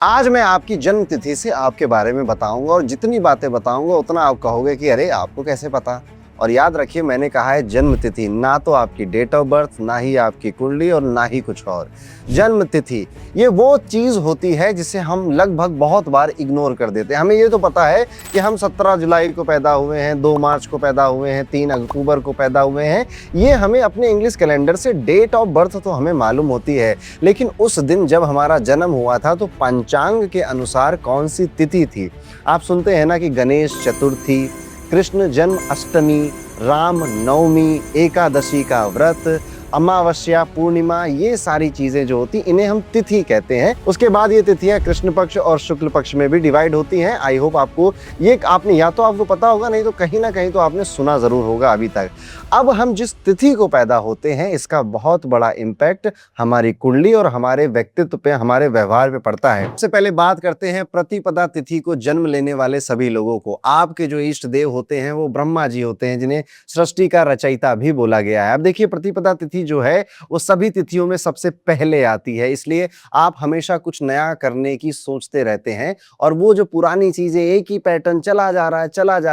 आज मैं आपकी जन्म तिथि से आपके बारे में बताऊंगा और जितनी बातें बताऊंगा उतना आप कहोगे कि अरे आपको कैसे पता। और याद रखिए मैंने कहा है जन्म तिथि, ना तो आपकी डेट ऑफ बर्थ, ना ही आपकी कुंडली और ना ही कुछ और। जन्म तिथि ये वो चीज होती है जिसे हम लगभग बहुत बार इग्नोर कर देते हैं। हमें ये तो पता है कि हम 17 जुलाई को पैदा हुए हैं, 2 मार्च को पैदा हुए हैं, 3 अक्टूबर को पैदा हुए हैं। ये हमें अपने इंग्लिश कैलेंडर से डेट ऑफ बर्थ तो हमें मालूम होती है, लेकिन उस दिन जब हमारा जन्म हुआ था तो पंचांग के अनुसार कौन सी तिथि थी। आप सुनते हैं ना कि गणेश चतुर्थी, कृष्ण जन्म अष्टमी, राम नवमी, एकादशी का व्रत, अमावस्या, पूर्णिमा, ये सारी चीजें जो होती इन्हें हम तिथि कहते हैं। उसके बाद ये तिथियां कृष्ण पक्ष और शुक्ल पक्ष में भी डिवाइड होती हैं। आई होप आपको ये आपने या तो आपको पता होगा, नहीं तो कहीं ना कहीं तो आपने सुना जरूर होगा अभी तक। अब हम जिस तिथि को पैदा होते हैं इसका बहुत बड़ा इम्पैक्ट हमारी कुंडली और हमारे व्यक्तित्व पे, हमारे व्यवहार पे पड़ता है। सबसे पहले बात करते हैं प्रतिपदा तिथि को जन्म लेने वाले सभी लोगों को। आपके जो इष्ट देव होते हैं वो ब्रह्मा जी होते हैं, जिन्हें सृष्टि का रचयिता भी बोला गया है। अब देखिए प्रतिपदा तिथि जो है वो सभी तिथियों में सबसे पहले आती है, इसलिए आप हमेशा कुछ नया करने की सोचते रहते हैं और वो जो पुरानी चीजें, एक ही पैटर्न चला जा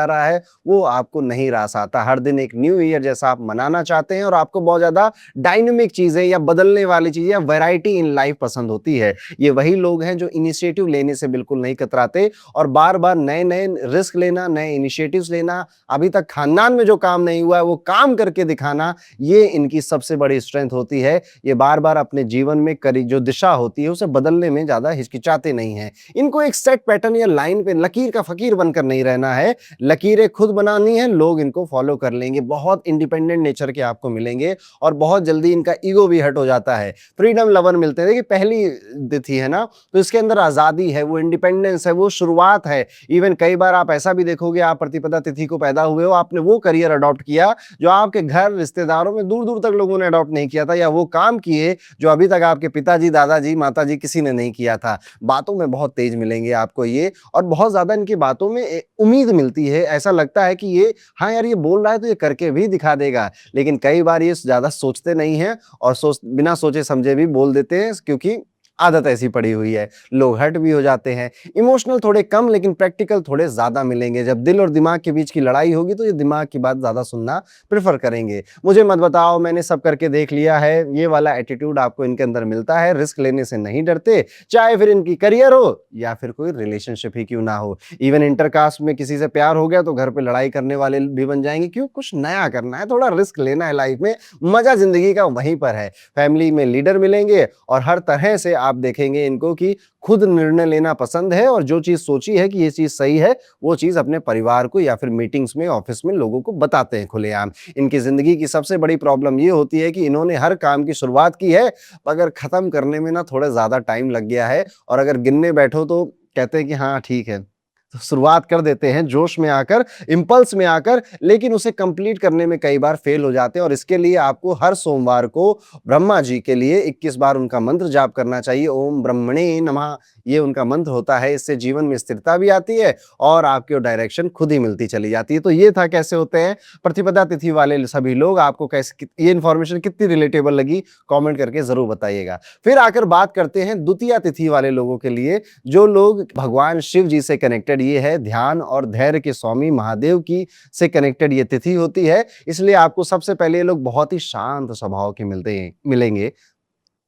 रहा है, वो आपको नहीं रास आता। हर दिन एक न्यू ईयर जैसा आप मनाना चाहते हैं और आपको बहुत ज्यादा डायनेमिक चीजें या बदलने वाली चीजें या वैरायटी इन लाइफ पसंद होती है। ये वही लोग हैं जो इनिशिएटिव लेने से बिल्कुल नहीं कतराते और बार बार नए नए रिस्क लेना, नए इनिशिएटिव्स लेना, अभी तक खानदान में जो काम नहीं हुआ है वो काम करके दिखाना, ये इनकी सबसे बड़ी स्ट्रेंथ होती है। ये बार बार अपने जीवन में जो दिशा होती है उसे बदलने में ज्यादा हिचकिचाते नहीं हैं। इनको एक सेट पैटर्न या लाइन पे लकीर का फकीर बनकर नहीं रहना है, लकीरें खुद बनानी है, लोग इनको फॉलो कर लेंगे। बहुत इंडिपेंडेंट नेचर के आपको मिलेंगे और बहुत जल्दी इनका ईगो भी हट हो जाता है, फ्रीडम लवर मिलते हैं। देखिए पहली तिथि है ना, तो इसके अंदर आजादी है, वो इंडिपेंडेंस है, वो शुरुआत है। इवन कई बार आप ऐसा भी देखोगे, आप प्रतिपदा तिथि को पैदा हुए हो, आपने वो करियर अडॉप्ट किया जो आपके घर रिश्तेदारों में दूर दूर तक लोगों ने अडॉप्ट नहीं किया था, या वो काम किए जो अभी तक आपके पिताजी, दादाजी, माताजी किसी ने नहीं किया था। बातों में बहुत तेज मिलेंगे आपको ये, और बहुत ज्यादा इनकी बातों में उम्मीद मिलती है। ऐसा लगता है कि ये, हाँ यार ये बोल रहा है तो ये करके भी दिखा देगा। लेकिन कई बार ये ज्यादा सोचते नहीं है और बिना सोचे समझे भी बोल देते हैं, क्योंकि आदत ऐसी पड़ी हुई है। लोग हर्ट भी हो जाते हैं। इमोशनल थोड़े कम, लेकिन प्रैक्टिकल थोड़े ज्यादा मिलेंगे। जब दिल और दिमाग के बीच की लड़ाई होगी तो ये दिमाग की बात ज्यादा सुनना प्रेफर करेंगे। मुझे मत बताओ, मैंने सब करके देख लिया है, ये वाला एटीट्यूड आपको इनके अंदर मिलता है। रिस्क लेने से नहीं डरते, चाहे फिर इनकी करियर हो या फिर कोई रिलेशनशिप ही क्यों ना हो। इवन इंटरकास्ट में किसी से प्यार हो गया तो घर पे लड़ाई करने वाले भी बन जाएंगे। क्यों? कुछ नया करना है, थोड़ा रिस्क लेना है लाइफ में, मजा जिंदगी का वहीं पर है। फैमिली में लीडर मिलेंगे और हर तरह से आप देखेंगे इनको कि खुद निर्णय लेना पसंद है, और जो चीज सोची है कि ये चीज सही है वो चीज अपने परिवार को या फिर मीटिंग्स में, ऑफिस में लोगों को बताते हैं खुलेआम। इनकी जिंदगी की सबसे बड़ी प्रॉब्लम ये होती है कि इन्होंने हर काम की शुरुआत की है, मगर खत्म करने में ना थोड़ा ज्यादा टाइम लग गया है, और अगर गिनने बैठो तो कहते हैं कि हाँ ठीक है, तो शुरुआत कर देते हैं जोश में आकर, इंपल्स में आकर, लेकिन उसे कंप्लीट करने में कई बार फेल हो जाते हैं। और इसके लिए आपको हर सोमवार को ब्रह्मा जी के लिए 21 बार उनका मंत्र जाप करना चाहिए। ओम ब्रह्मणे नमः, ये उनका मंत्र होता है। इससे जीवन में स्थिरता भी आती है और आपकी डायरेक्शन खुद ही मिलती चली जाती है। तो ये था कैसे होते हैं प्रतिपदा तिथि वाले सभी लोग। आपको कैसे ये इन्फॉर्मेशन कितनी रिलेटेबल लगी, कमेंट करके जरूर बताइएगा। फिर आकर बात करते हैं द्वितीया तिथि वाले लोगों के लिए, जो लोग भगवान शिव जी से कनेक्टेड, ये है ध्यान और धैर्य के स्वामी महादेव की से कनेक्टेड ये तिथि होती है। इसलिए आपको सबसे पहले ये लोग बहुत ही शांत स्वभाव के मिलेंगे।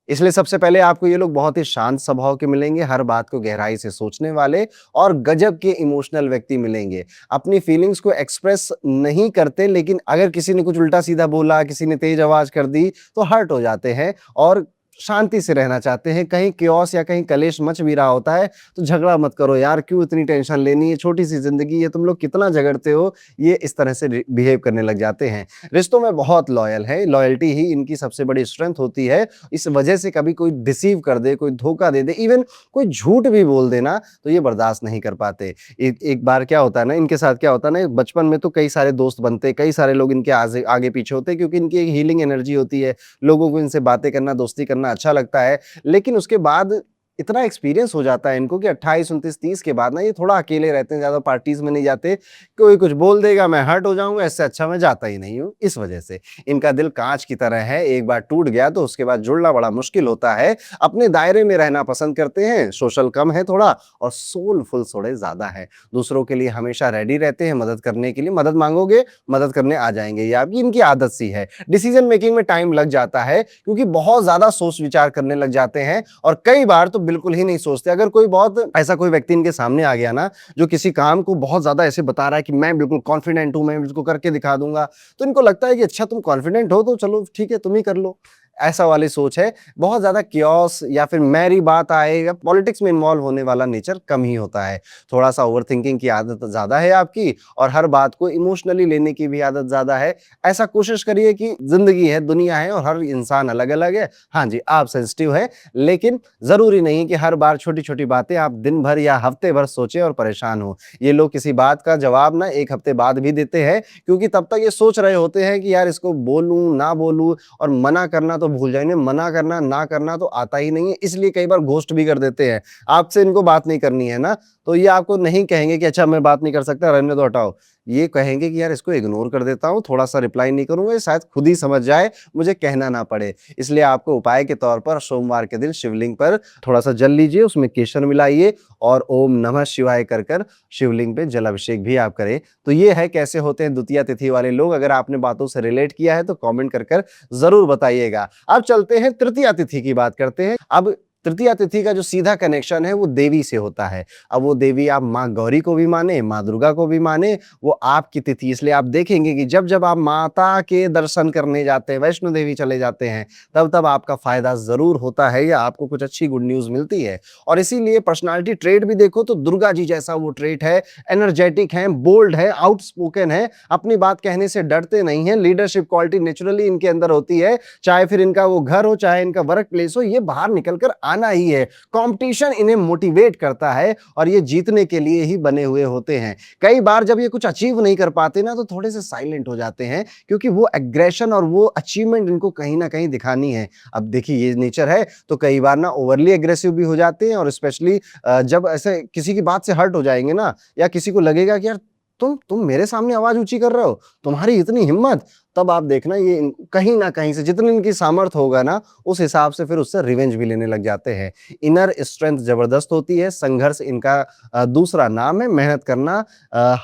इसलिए सबसे पहले आपको ये लोग बहुत ही शांत स्वभाव के मिलेंगे, हर बात को गहराई से सोचने वाले और गजब के इमोशनल व्यक्ति मिलेंगे। अपनी फीलिंग्स को एक्सप्रेस नहीं करते, लेकिन अगर किसी ने कुछ उल्टा सीधा बोला, किसी ने तेज आवाज कर दी तो हर्ट हो जाते हैं और शांति से रहना चाहते हैं। कहीं क्योस या कहीं कलेश मच भी रहा होता है तो झगड़ा मत करो यार, क्यों इतनी टेंशन लेनी है, छोटी सी जिंदगी है, तुम लोग कितना झगड़ते हो, ये इस तरह से बिहेव करने लग जाते हैं। रिश्तों में बहुत लॉयल है, लॉयल्टी ही इनकी सबसे बड़ी स्ट्रेंथ होती है। इस वजह से कभी कोई डिसीव कर दे, कोई धोखा दे दे, इवन कोई झूठ भी बोल देना तो ये बर्दाश्त नहीं कर पाते। एक बार क्या होता है ना, इनके साथ क्या होता है ना, बचपन में तो कई सारे दोस्त बनते, कई सारे लोग इनके आगे पीछे होते, क्योंकि इनकी एक हीलिंग एनर्जी होती है। लोगों को इनसे बातें करना, दोस्ती करना अच्छा लगता है। लेकिन उसके बाद इतना एक्सपीरियंस हो जाता है इनको कि 28, 29, 30 के बाद ना ये थोड़ा अकेले रहते हैं, ज़्यादा पार्टीज़ में नहीं जाते। कोई कुछ बोल देगा, मैं हर्ट हो जाऊँगा, इससे अच्छा मैं जाता ही नहीं हूँ। इस वजह से इनका दिल काँच की तरह है, एक बार टूट गया तो उसके बाद जुड़ना बड़ा मुश्किल होता है। अपने दायरे में रहना पसंद करते हैं, सोशल कम है थोड़ा और सोलफुल थोड़े ज़्यादा है। दूसरों के लिए हमेशा रेडी रहते हैं मदद करने के लिए, मदद माँगोगे, मदद करने आ जाएँगे। ये आपकी इनकी आदत सी है। डिसीज़न मेकिंग में टाइम लग जाता है क्योंकि बहुत ज़्यादा सोच-विचार करने लग जाते हैं और कई बार तो बिल्कुल ही नहीं सोचते। अगर कोई बहुत ऐसा कोई व्यक्ति इनके सामने आ गया ना, जो किसी काम को बहुत ज़्यादा ऐसे बता रहा है कि मैं बिल्कुल कॉन्फिडेंट हूँ, मैं इसको करके दिखा दूँगा, तो इनको लगता है कि अच्छा तुम कॉन्फिडेंट हो तो चलो ठीक है, तुम ही कर लो। ऐसा वाली सोच है। बहुत ज़्यादा कियोस्क या फिर मेरी बात आए या पॉलिटिक्स में इन्वॉल्व होने वाला नेचर कम ही होता है। थोड़ा-सा ओवरथिंकिंग की आदत ज़्यादा है आपकी और हर बात को इमोशनली लेने की भी आदत ज़्यादा है। ऐसा कोशिश करिए कि ज़िंदगी है, दुनिया है और हर इंसान अलग-अलग है। हाँ जी, आप सेंसिटिव हैं, लेकिन ज़रूरी नहीं कि हर बार छोटी-छोटी बातें आप दिन भर या हफ्ते भर सोचें और परेशान हों। ये लोग किसी बात का जवाब ना 1 हफ्ते बाद भी देते हैं क्योंकि तब तक ये सोच रहे होते हैं कि यार इसको बोलूँ, ना बोलूँ और मना करना तो भूल जाएँ। इन्हें मना करना, ना करना तो आता ही नहीं है, इसलिए कई बार घोस्ट भी कर देते हैं। आपसे इनको बात नहीं करनी है ना, तो ये आपको नहीं कहेंगे कि अच्छा मैं बात नहीं कर सकता, रहने दो, हटाओ। ये कहेंगे कि यार इसको इग्नोर कर देता हूँ, थोड़ा-सा रिप्लाई नहीं करूँगा, ये शायद खुद ही समझ जाए, मुझे कहना ना पड़े। इसलिए आपको उपाय के तौर पर सोमवार के दिन शिवलिंग पर थोड़ा-सा जल लीजिए, उसमें केसर मिलाइए और ओम नमः शिवाय कर शिवलिंग पे जलाभिषेक भी आप करें। तो ये है कैसे होते हैं द्वितीया तिथि वाले लोग। अगर आपने बातों से रिलेट किया है तो कमेंट कर ज़रूर बताइएगा। अब चलते हैं तृतीया तिथि की बात करते हैं। अब तृतीया तिथि का जो सीधा कनेक्शन है वो देवी से होता है। अब वो देवी आप माँ गौरी को भी माने, माँ दुर्गा को भी माने, वो आपकी तिथि, इसलिए आप देखेंगे कि जब-जब आप माता के दर्शन करने जाते हैं, वैष्णो देवी चले जाते हैं, तब-तब आपका फ़ायदा ज़रूर होता है या आपको कुछ अच्छी गुड न्यूज़ मिलती है। और इसीलिए पर्सनैलिटी ट्रेट भी देखो तो दुर्गा जी जैसा वो ट्रेट है, एनर्जेटिक हैं, बोल्ड है, आउटस्पोकन है, अपनी बात कहने से डरते नहीं हैं, लीडरशिप क्वालिटी नेचुरली इनके अंदर होती है, चाहे फिर इनका वो घर हो, चाहे इनका वर्क प्लेस हो, ये बाहर निकल कर आना ही है। कंपटीशन इन्हें मोटिवेट करता है और ये जीतने के लिए ही बने हुए होते हैं। कई बार जब ये कुछ अचीव नहीं कर पाते ना तो थोड़े से साइलेंट हो जाते हैं क्योंकि वो एग्रेशन और वो अचीवमेंट इनको कहीं न कहीं दिखानी है। अब देखिए ये नेचर है तो कई बार ना ओवरली एग्रेसिव भी हो जाते हैं और स्पेशली जब ऐसे किसी की बात से हर्ट हो जाएँगे ना या किसी को लगेगा कि यार तुम मेरे सामने आवाज़ ऊँची कर रहे हो, तुम्हारी इतनी हिम्मत, तब आप देखना ये कहीं न कहीं से जितनी इनकी सामर्थ्य होगा ना, उस हिसाब से फिर उससे रिवेंज भी लेने लग जाते हैं। इनर स्ट्रेंथ ज़बरदस्त होती है, संघर्ष इनका दूसरा नाम है, मेहनत करना,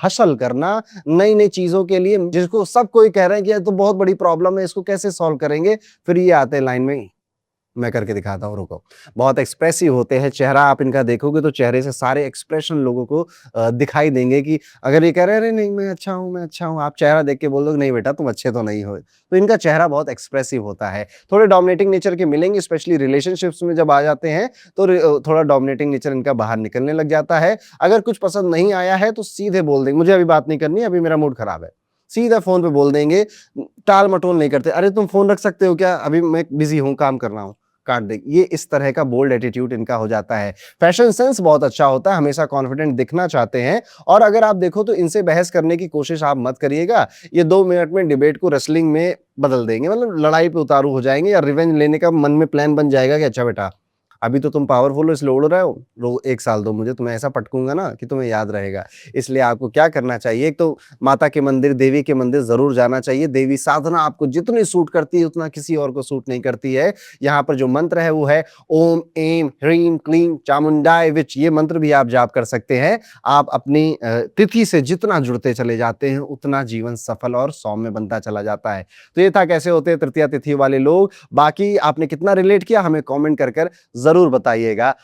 हसल करना, नई-नई चीज़ों के लिए जिसको सब कोई कह रहे हैं कि ये तो बहुत बड़ी प्रॉब्लम है, इसको कैसे सॉल्व करेंगे? फिर ये आते हैं लाइन में, मैं करके दिखाता हूँ, रुको। बहुत एक्सप्रेसिव होते हैं, चेहरा आप इनका देखोगे तो चेहरे से सारे एक्सप्रेशन लोगों को दिखाई देंगे कि अगर ये कह रहे हैं, "अरे नहीं, मैं अच्छा हूँ," आप चेहरा देख के बोल दोगे, "नहीं बेटा, तुम अच्छे तो नहीं हो।" तो इनका चेहरा बहुत एक्सप्रेसिव होता है। थोड़े डोमिनेटिंग नेचर के मिलेंगे, स्पेशली रिलेशनशिप्स में जब आ जाते हैं, तो थोड़ा डोमिनेटिंग नेचर इनका बाहर निकलने लग जाता है। अगर कुछ पसंद नहीं आया है, तो सीधे बोल देंगे, "मुझे अभी बात नहीं करनी है, अभी मेरा मूड खराब है।" सीधा फ़ोन पे बोल देंगे, टाल-मटोल नहीं करते, "अरे तुम फ़ोन रख सकते हो क्या? अभी मैं बिज़ी हूँ, काम कर रहा हूँ।" काट दें। ये इस तरह का बोल्ड एटीट्यूड इनका हो जाता है। फैशन सेंस बहुत अच्छा होता है, हमेशा कॉन्फिडेंट दिखना चाहते हैं और अगर आप देखो तो इनसे बहस करने की कोशिश आप मत करिएगा। ये 2 मिनट में डिबेट को रेसलिंग में बदल देंगे, मतलब लड़ाई पे उतारू हो जाएँगे या रिवेंज लेने का मन में प्लान बन जाएगा कि अच्छा बेटा, अभी तो तुम पावरफुल हो इसलिए उड़ रहे हो, लो 1 साल दो मुझे, तुम्हें ऐसा पटकूँगा ना कि तुम्हें याद रहेगा। इसलिए आपको क्या करना चाहिए, एक तो माता के मंदिर, देवी के मंदिर ज़रूर जाना चाहिए। देवी साधना आपको जितनी सूट करती है, उतना किसी और को सूट नहीं करती है। यहाँ पर जो मंत्र है वो है ओम ऐं ह्रीं क्लीं चामुंडाय विच, ये मंत्र भी आप जाप कर सकते हैं। आप अपनी तिथि से जितना जुड़ते चले जाते हैं, उतना जीवन सफल और सौम्य बनता चला जाता है। तो ये था कैसे होते हैं तृतीया तिथि वाले लोग। बाकी आपने कितना रिलेट किया हमें कमेंट कर ज़रूर बताइएगा।